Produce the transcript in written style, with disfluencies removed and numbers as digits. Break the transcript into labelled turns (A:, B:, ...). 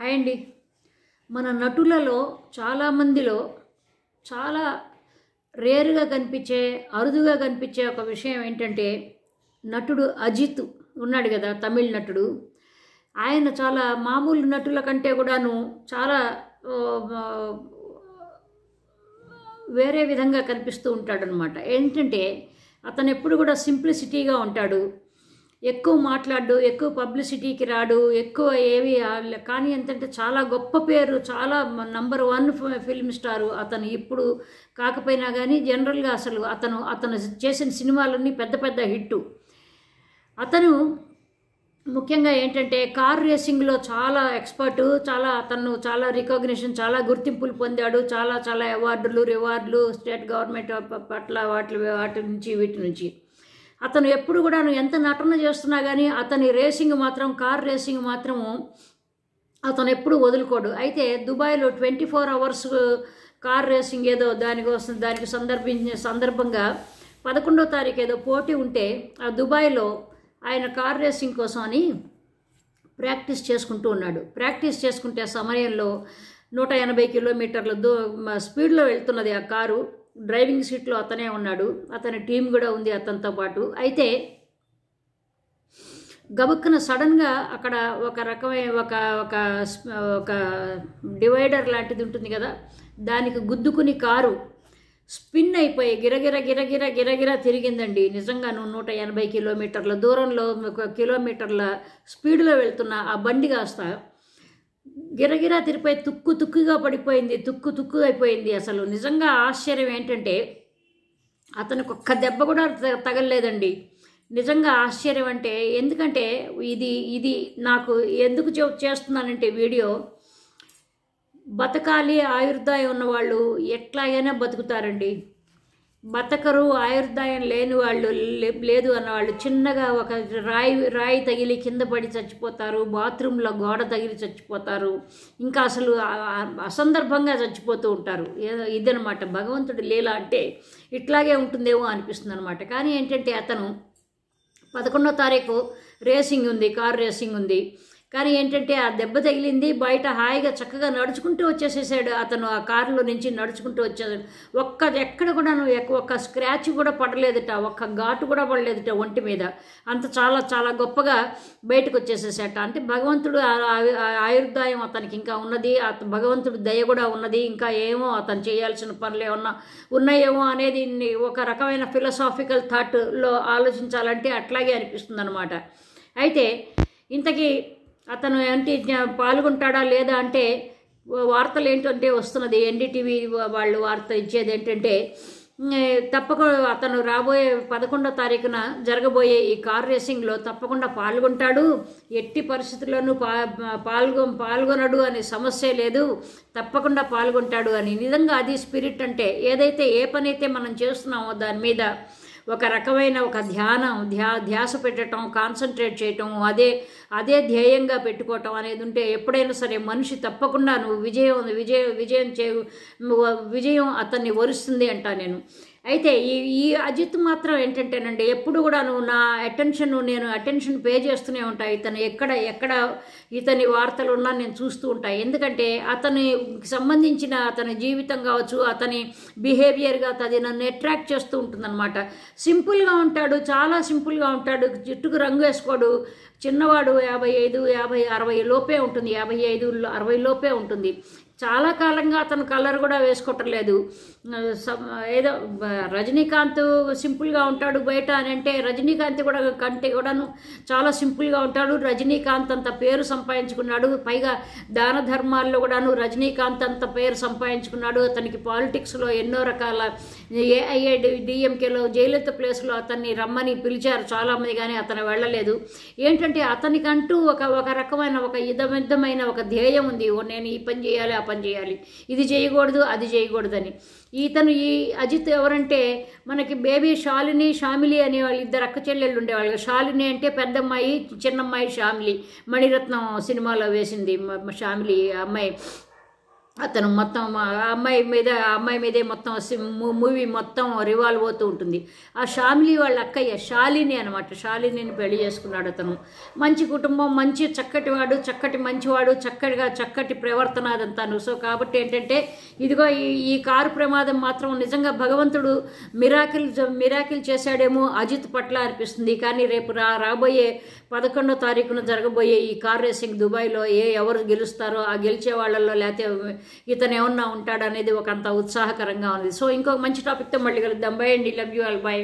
A: Hi అండి. మన నటులలో చాలామందిలో చాలా రేర్గా కనిపించే, అరుదుగా కనిపించే ఒక విషయం ఏంటంటే, నటుడు అజిత్ ఉన్నాడు కదా, తమిళ్ నటుడు. ఆయన చాలా మామూలు నటుల కంటే కూడాను చాలా వేరే విధంగా కనిపిస్తూ ఉంటాడనమాట. ఏంటంటే అతను ఎప్పుడు కూడా సింప్లిసిటీగా ఉంటాడు, ఎక్కువ మాట్లాడు, ఎక్కువ పబ్లిసిటీకి రాడు, ఎక్కువ ఏవి. కానీ ఏంటంటే చాలా గొప్ప పేరు, చాలా #1 ఫిల్మ్ స్టారు అతను. ఇప్పుడు కాకపోయినా కానీ జనరల్గా అసలు అతను చేసిన సినిమాలన్నీ పెద్ద పెద్ద హిట్టు. అతను ముఖ్యంగా ఏంటంటే కార్ రేసింగ్లో చాలా ఎక్స్పర్టు. అతను చాలా రికగ్నిషన్, చాలా గుర్తింపులు పొందాడు. చాలా రివార్డులు స్టేట్ గవర్నమెంట్ పట్ల వాటి నుంచి వీటి నుంచి. అతను ఎప్పుడు కూడా ఎంత నటన చేస్తున్నా కానీ అతని రేసింగ్ మాత్రం, కార్ రేసింగ్ మాత్రము అతను ఎప్పుడు వదులుకోడు. అయితే దుబాయ్లో 24 hours కార్ రేసింగ్ ఏదో దానికి సందర్భంగా 11వ తారీఖు ఏదో పోటీ ఉంటే ఆ దుబాయ్లో ఆయన కార్ రేసింగ్ కోసం అని ప్రాక్టీస్ చేసుకుంటూ ఉన్నాడు. ప్రాక్టీస్ చేసుకుంటే సమయంలో 180 కిలోమీటర్ల స్పీడ్లో వెళ్తున్నది ఆ కారు. డ్రైవింగ్ సీట్లో అతనే ఉన్నాడు, అతని టీం కూడా ఉంది అతనితో పాటు. అయితే గబుక్కున సడన్గా అక్కడ ఒక రకమైన ఒక డివైడర్ లాంటిది ఉంటుంది కదా, దానికి గుద్దుకుని కారు స్పిన్ అయిపోయి గిరగిర తిరిగిందండి. నిజంగా 180 కిలోమీటర్ల దూరంలో, 1 కిలోమీటర్ల స్పీడ్లో వెళ్తున్న ఆ బండి కాస్త గిరగిరా తిరిపోయి తుక్కుగా పడిపోయింది, తుక్కు అయిపోయింది. అసలు నిజంగా ఆశ్చర్యం ఏంటంటే అతనికి ఒక్క దెబ్బ కూడా తగలలేదండి. నిజంగా ఆశ్చర్యం అంటే, ఎందుకంటే ఇది నాకు ఎందుకు చేస్తున్నానంటే వీడియో, బతకాలి ఆయుర్దాయం ఉన్నవాళ్ళు ఎట్లాగైనా బతుకుతారండి. బతకరు, ఆయుర్దాయం లేని వాళ్ళు, లేదు అన్నవాళ్ళు చిన్నగా ఒక రాయి తగిలి కింద పడి చచ్చిపోతారు, బాత్రూంలో గోడ తగిలి చచ్చిపోతారు, ఇంకా అసలు అసందర్భంగా చచ్చిపోతూ ఉంటారు. ఇదనమాట భగవంతుడి లీల అంటే ఇట్లాగే ఉంటుందేమో అనిపిస్తుంది అనమాట. కానీ ఏంటంటే అతను 11వ తారీఖు రేసింగ్ ఉంది, కార్ రేసింగ్ ఉంది. కానీ ఏంటంటే ఆ దెబ్బ తగిలింది, బయట హాయిగా చక్కగా నడుచుకుంటూ వచ్చేసేసాడు అతను. ఆ కారులో నుంచి నడుచుకుంటూ వచ్చేసాడు. ఎక్కడ కూడాను ఒక్క స్క్రాచ్ కూడా పడలేదట, ఒక్క ఘాటు కూడా పడలేదట ఒంటి మీద. అంత చాలా గొప్పగా బయటకు వచ్చేసేసాట. అంటే భగవంతుడు ఆయుర్దాయం అతనికి ఇంకా ఉన్నది, భగవంతుడు దయ కూడా ఉన్నది. ఇంకా ఏమో అతను చేయాల్సిన పనులు ఏమన్నా ఉన్నాయేమో అనేది ఒక రకమైన ఫిలసాఫికల్ థాట్లో ఆలోచించాలంటే అట్లాగే అనిపిస్తుంది అనమాట. అయితే ఇంతకీ అతను ఏంటి పాల్గొంటాడా లేదా అంటే వార్తలు ఏంటంటే వస్తున్నది, ఎన్డీటీవీ వాళ్ళు వార్త ఇచ్చేది ఏంటంటే తప్పకుండా అతను రాబోయే 11వ తారీఖున జరగబోయే ఈ కార్ రేసింగ్లో తప్పకుండా పాల్గొంటాడు, ఎట్టి పరిస్థితుల్లోనూ పాల్గొనడు అనే సమస్య లేదు, తప్పకుండా పాల్గొంటాడు అని. నిజంగా అది స్పిరిట్ అంటే. ఏదైతే ఏ పని అయితే మనం చేస్తున్నామో దాని మీద ఒక రకమైన ఒక ధ్యాస పెట్టడం, కాన్సన్ట్రేట్ చేయటం, అదే ధ్యేయంగా పెట్టుకోవటం అనేది ఉంటే ఎప్పుడైనా సరే మనిషి తప్పకుండా నువ్వు విజయం అతన్ని వరుస్తుంది అంటా నేను. అయితే ఈ అజిత్ మాత్రం ఏంటంటేనండి, ఎప్పుడు కూడా నా అటెన్షన్ పే చేస్తూనే ఉంటాయి. ఇతను ఎక్కడ ఇతని వార్తలు ఉన్నా నేను చూస్తూ ఉంటాయి. ఎందుకంటే అతనికి సంబంధించిన అతని జీవితం కావచ్చు, అతని బిహేవియర్గా అది నన్ను అట్రాక్ట్ చేస్తూ ఉంటుందన్నమాట. సింపుల్గా ఉంటాడు, చాలా సింపుల్గా ఉంటాడు, జుట్టుకు రంగు వేసుకోడు, చిన్నవాడు 55, 60 లోపే ఉంటుంది, 55, 60 లోపే ఉంటుంది. చాలా కాలంగా అతను కలర్ కూడా వేసుకోవటం లేదు. ఏదో రజనీకాంత్ సింపుల్గా ఉంటాడు బయట అని అంటే, రజనీకాంత్ కూడా కంటే కూడాను చాలా సింపుల్గా ఉంటాడు. రజనీకాంత్ అంత పేరు సంపాదించుకున్నాడు, పైగా దాన ధర్మాల్లో కూడాను రజనీకాంత్ అంత పేరు సంపాదించుకున్నాడు. అతనికి పాలిటిక్స్లో ఎన్నో రకాల AIADMKలో జయలలిత ప్లేస్లో అతన్ని రమ్మని పిలిచారు చాలామంది, కానీ అతను వెళ్ళలేదు. ఏంటంటే అతనికంటూ ఒక రకమైన ఒక విధమైన ఒక ధ్యేయం ఉంది. నేను ఈ పని చేయాలి, ఆ పని చేయాలి, ఇది చేయకూడదు, అది చేయకూడదని. ఈ అజిత్ ఎవరంటే, మనకి బేబీ షామిలి అనే వాళ్ళు 2 అక్క చెల్లెళ్ళు ఉండేవాళ్ళు. షాలిని అంటే పెద్దమ్మాయి, చిన్నమ్మాయి షామిలి. మణిరత్నం సినిమాలో వేసింది షామిలి అమ్మాయి. అతను మొత్తం ఆ అమ్మాయి మీదే మొత్తం మూవీ మొత్తం రివాల్వ్ అవుతూ ఉంటుంది. ఆ షామిలి వాళ్ళ అక్కయ్య శాలిని అనమాట. శాలినిని పెళ్లి చేసుకున్నాడు అతను. మంచి కుటుంబం, మంచి చక్కటి వాడు, మంచివాడు, చక్కటి ప్రవర్తన అదంతాను. సో కాబట్టి ఏంటంటే ఇదిగో ఈ కారు ప్రమాదం మాత్రం నిజంగా భగవంతుడు మిరాకిల్ చేశాడేమో అజిత్ పట్ల అనిపిస్తుంది. కానీ రేపు రాబోయే 11వ తారీఖున జరగబోయే ఈ కార్ రేసింగ్ దుబాయ్లో ఎవరు గెలుస్తారో ఆ గెలిచే వాళ్ళల్లో లేకపోతే ఇతను ఏమన్నా ఉంటాడనేది ఒక అంత ఉత్సాహకరంగా ఉంది. సో ఇంకొక మంచి టాపిక్తో మళ్ళీ కలుద్దాం. బై అండి, లవ్ యూ ఆల్, బై.